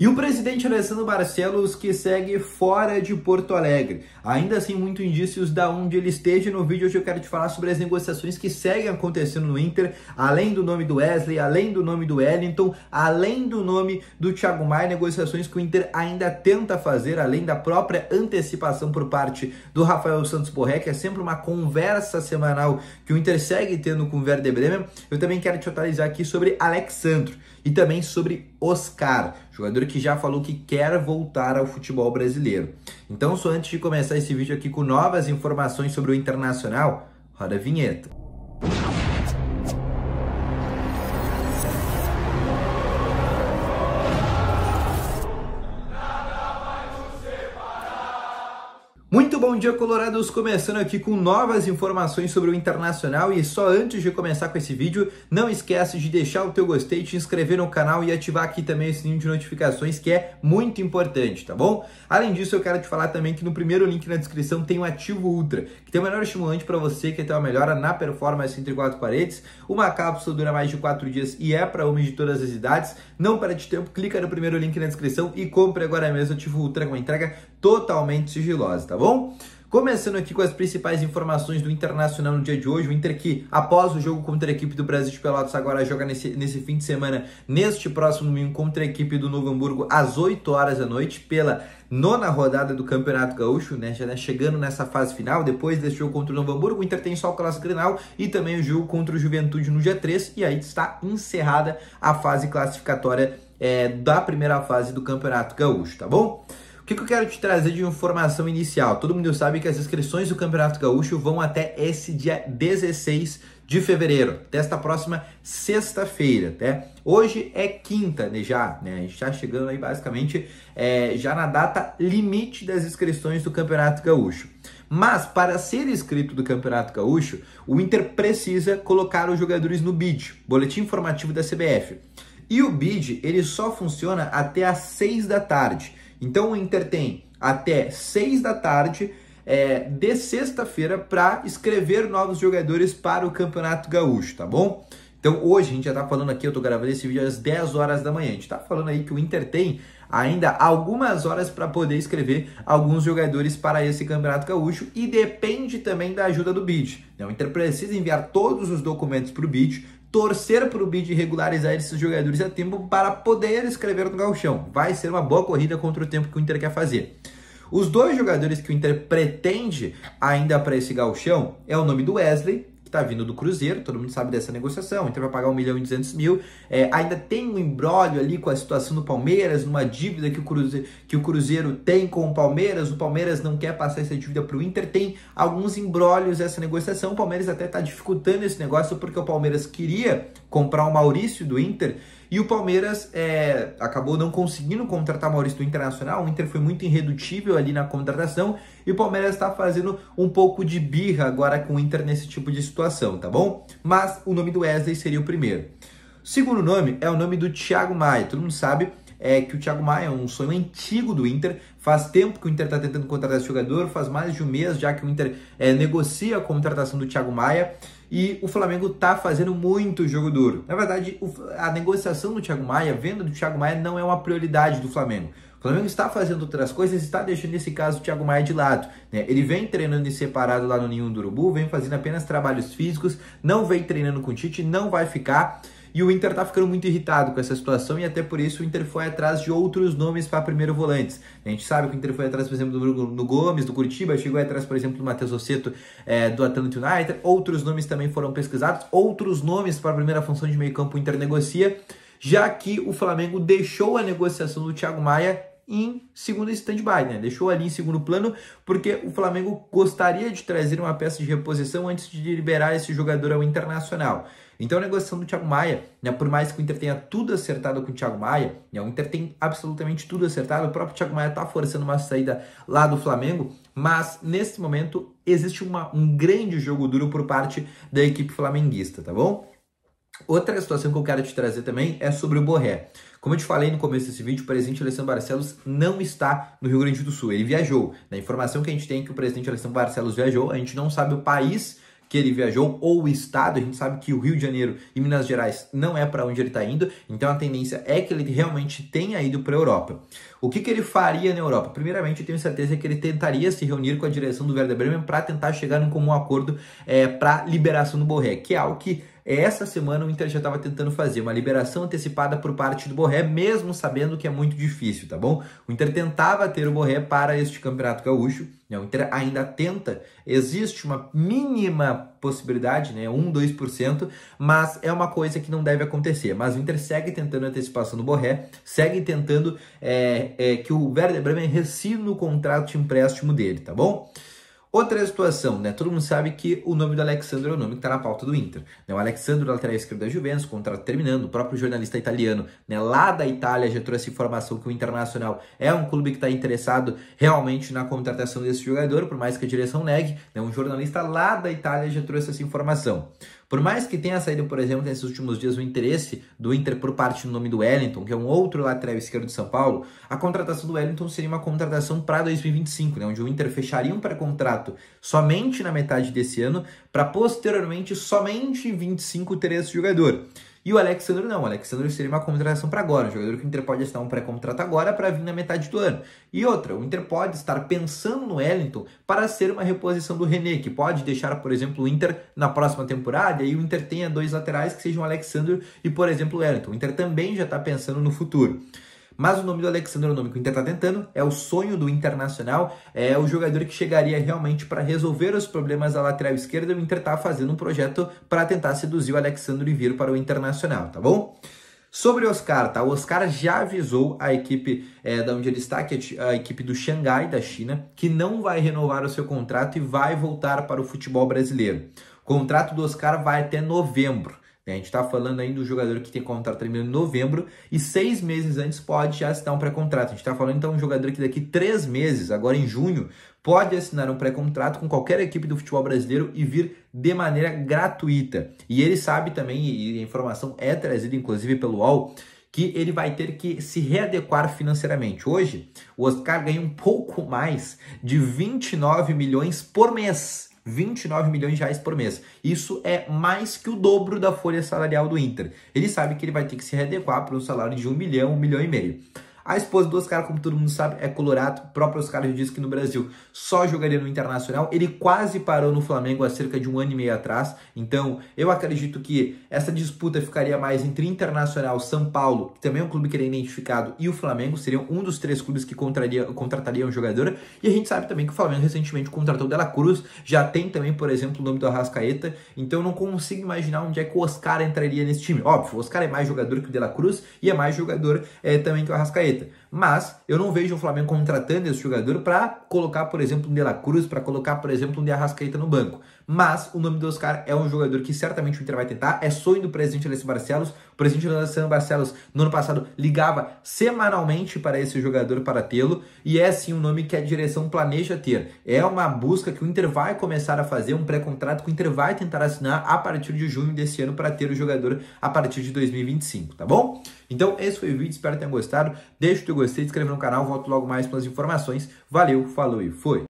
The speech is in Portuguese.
E o presidente Alessandro Barcelos, que segue fora de Porto Alegre. Ainda assim, muitos indícios da onde ele esteja. No vídeo hoje eu quero te falar sobre as negociações que seguem acontecendo no Inter, além do nome do Wesley, além do nome do Wellington, além do nome do Thiago Maia, negociações que o Inter ainda tenta fazer, além da própria antecipação por parte do Rafael Santos Borré, que é sempre uma conversa semanal que o Inter segue tendo com o Werder Bremen. Eu também quero te atualizar aqui sobre Alexandro e também sobre Oscar, jogador que já falou que quer voltar ao futebol brasileiro. Então, só antes de começar esse vídeo aqui com novas informações sobre o Internacional, roda a vinheta. Muito bom dia, colorados, começando aqui com novas informações sobre o Internacional. E só antes de começar com esse vídeo, não esquece de deixar o teu gostei, te inscrever no canal e ativar aqui também o sininho de notificações, que é muito importante, tá bom? Além disso, eu quero te falar também que no primeiro link na descrição tem o Ativo Ultra, que tem o melhor estimulante para você que quer ter uma melhora na performance entre quatro paredes. Uma cápsula dura mais de 4 dias e é para homens de todas as idades. Não perde tempo, clica no primeiro link na descrição e compre agora mesmo o Ativo Ultra com entrega totalmente sigilosa, tá bom? Começando aqui com as principais informações do Internacional no dia de hoje, o Inter que, após o jogo contra a equipe do Brasil de Pelotas, agora joga nesse fim de semana, neste próximo domingo, contra a equipe do Novo Hamburgo, às 8 horas da noite, pela 9ª rodada do Campeonato Gaúcho, né? Já chegando nessa fase final. Depois desse jogo contra o Novo Hamburgo, o Inter tem só o Clássico Grenal e também o jogo contra o Juventude no dia 3, e aí está encerrada a fase classificatória da primeira fase do Campeonato Gaúcho, tá bom? O que eu quero te trazer de informação inicial? Todo mundo sabe que as inscrições do Campeonato Gaúcho vão até esse dia 16 de fevereiro, desta próxima sexta-feira, tá? Hoje é quinta, né, já, né? A gente está chegando aí basicamente já na data limite das inscrições do Campeonato Gaúcho. Mas para ser inscrito do Campeonato Gaúcho, o Inter precisa colocar os jogadores no BID, Boletim Informativo da CBF. E o BID, ele só funciona até às 6 da tarde. Então o Inter tem até 6 da tarde de sexta-feira para escrever novos jogadores para o Campeonato Gaúcho, tá bom? Então hoje a gente já tá falando aqui, eu tô gravando esse vídeo às 10 horas da manhã, a gente tá falando aí que o Inter tem ainda algumas horas para poder escrever alguns jogadores para esse Campeonato Gaúcho e depende também da ajuda do BID. O Inter precisa enviar todos os documentos para o BID, torcer para o BID regularizar esses jogadores a tempo para poder escrever no gauchão. Vai ser uma boa corrida contra o tempo que o Inter quer fazer. Os dois jogadores que o Inter pretende ainda para esse gauchão é o nome do Wesley, que está vindo do Cruzeiro, todo mundo sabe dessa negociação, o Inter vai pagar 1.200.000, ainda tem um imbróglio ali com a situação do Palmeiras, numa dívida que o Cruzeiro tem com o Palmeiras não quer passar essa dívida para o Inter, tem alguns imbróglios essa negociação, o Palmeiras até está dificultando esse negócio porque o Palmeiras queria comprar o Maurício do Inter, e o Palmeiras acabou não conseguindo contratar o Maurício do Internacional. O Inter foi muito irredutível ali na contratação e o Palmeiras está fazendo um pouco de birra agora com o Inter nesse tipo de situação, tá bom? Mas o nome do Wesley seria o primeiro. O segundo nome é o nome do Thiago Maia. Todo mundo sabe que o Thiago Maia é um sonho antigo do Inter. Faz tempo que o Inter está tentando contratar esse jogador, faz mais de um mês já que o Inter negocia a contratação do Thiago Maia. E o Flamengo tá fazendo muito jogo duro. Na verdade, a negociação do Thiago Maia, a venda do Thiago Maia não é uma prioridade do Flamengo. O Flamengo está fazendo outras coisas, está deixando nesse caso o Thiago Maia de lado, né? Ele vem treinando em separado lá no Ninho do Urubu, vem fazendo apenas trabalhos físicos, não vem treinando com o Tite, não vai ficar. E o Inter tá ficando muito irritado com essa situação e até por isso o Inter foi atrás de outros nomes para primeiro volantes. A gente sabe que o Inter foi atrás, por exemplo, do Gomes, do Curitiba, chegou atrás, por exemplo, do Matheus Rossetto, do Atlanta United. Outros nomes também foram pesquisados, outros nomes para a primeira função de meio campo o Inter negocia, já que o Flamengo deixou a negociação do Thiago Maia em segundo stand-by, né? Deixou ali em segundo plano, porque o Flamengo gostaria de trazer uma peça de reposição antes de liberar esse jogador ao Internacional. Então a negociação do Thiago Maia, né, por mais que o Inter tenha tudo acertado com o Thiago Maia, né, o Inter tem absolutamente tudo acertado, o próprio Thiago Maia está forçando uma saída lá do Flamengo, mas nesse momento existe um grande jogo duro por parte da equipe flamenguista, tá bom? Outra situação que eu quero te trazer também é sobre o Borré. Como eu te falei no começo desse vídeo, o presidente Alessandro Barcelos não está no Rio Grande do Sul, ele viajou. A informação que a gente tem é que o presidente Alessandro Barcelos viajou, a gente não sabe o país que ele viajou, ou o estado. A gente sabe que o Rio de Janeiro e Minas Gerais não é para onde ele está indo, então a tendência é que ele realmente tenha ido para a Europa. O que ele faria na Europa? Primeiramente, eu tenho certeza que ele tentaria se reunir com a direção do Werder Bremen para tentar chegar num comum acordo para liberação do Borré, que é algo que essa semana o Inter já estava tentando fazer, uma liberação antecipada por parte do Borré, mesmo sabendo que é muito difícil, tá bom? O Inter tentava ter o Borré para este Campeonato Gaúcho, né? O Inter ainda tenta, existe uma mínima possibilidade, né? 1-2%, mas é uma coisa que não deve acontecer. Mas o Inter segue tentando a antecipação do Borré, segue tentando que o Werder Bremen rescinde o contrato de empréstimo dele, tá bom? Outra situação, né? Todo mundo sabe que o nome do Alexandre é o nome que está na pauta do Inter. Né? O Alexandre, lateral esquerdo da Juventus, contrato terminando. O próprio jornalista italiano, né, lá da Itália, já trouxe informação que o Internacional é um clube que está interessado realmente na contratação desse jogador, por mais que a direção negue. Né? Um jornalista lá da Itália já trouxe essa informação. Por mais que tenha saído, por exemplo, nesses últimos dias o interesse do Inter por parte do nome do Wellington, que é um outro lateral esquerdo de São Paulo, a contratação do Wellington seria uma contratação para 2025, né, onde o Inter fecharia um pré-contrato somente na metade desse ano, para posteriormente, somente em 25, ter esse jogador. E o Alexandre não, o Alexandre seria uma contratação para agora, um jogador que o Inter pode assinar um pré-contrato agora para vir na metade do ano. E outra, o Inter pode estar pensando no Wellington para ser uma reposição do René, que pode deixar, por exemplo, o Inter na próxima temporada, e aí o Inter tenha dois laterais que sejam o Alexandre e, por exemplo, o Wellington. O Inter também já está pensando no futuro. Mas o nome do Alexandre, o nome que o Inter está tentando, é o sonho do Internacional, é o jogador que chegaria realmente para resolver os problemas da lateral esquerda, e o Inter está fazendo um projeto para tentar seduzir o Alexandre e vir para o Internacional, tá bom? Sobre o Oscar, tá? O Oscar já avisou a equipe da onde ele está, que é a equipe do Xangai, da China, que não vai renovar o seu contrato e vai voltar para o futebol brasileiro. O contrato do Oscar vai até novembro. A gente está falando aí do jogador que tem contrato terminando em novembro e 6 meses antes pode já assinar um pré-contrato. A gente está falando então de um jogador que daqui 3 meses, agora em junho, pode assinar um pré-contrato com qualquer equipe do futebol brasileiro e vir de maneira gratuita. E ele sabe também, e a informação é trazida inclusive pelo UOL, que ele vai ter que se readequar financeiramente. Hoje, o Oscar ganha um pouco mais de 29 milhões por mês. 29 milhões de reais por mês. Isso é mais que o dobro da folha salarial do Inter. Ele sabe que ele vai ter que se readequar para um salário de 1 milhão, 1,5 milhão. A esposa do Oscar, como todo mundo sabe, é colorado. O próprio Oscar já disse que no Brasil só jogaria no Internacional. Ele quase parou no Flamengo há cerca de 1 ano e meio atrás. Então, eu acredito que essa disputa ficaria mais entre Internacional, São Paulo, que também é um clube que ele é identificado, e o Flamengo. Seriam um dos 3 clubes que contratariam um jogador. E a gente sabe também que o Flamengo recentemente contratou o De La Cruz. Já tem também, por exemplo, o nome do Arrascaeta. Então, eu não consigo imaginar onde é que o Oscar entraria nesse time. Óbvio, o Oscar é mais jogador que o De La Cruz e é mais jogador também que o Arrascaeta. Mas eu não vejo o Flamengo contratando esse jogador para colocar, por exemplo, um De La Cruz, para colocar, por exemplo, um De Arrascaeta no banco. Mas o nome do Oscar é um jogador que certamente o Inter vai tentar. É sonho do presidente Alessandro Barcelos. O presidente Alessandro Barcelos, no ano passado, ligava semanalmente para esse jogador para tê-lo. E é sim um nome que a direção planeja ter. É uma busca que o Inter vai começar a fazer, um pré-contrato que o Inter vai tentar assinar a partir de junho desse ano para ter o jogador a partir de 2025, tá bom? Então esse foi o vídeo, espero que tenham gostado. Deixa o teu gostei, se inscreve no canal, volto logo mais com as informações. Valeu, falou e foi!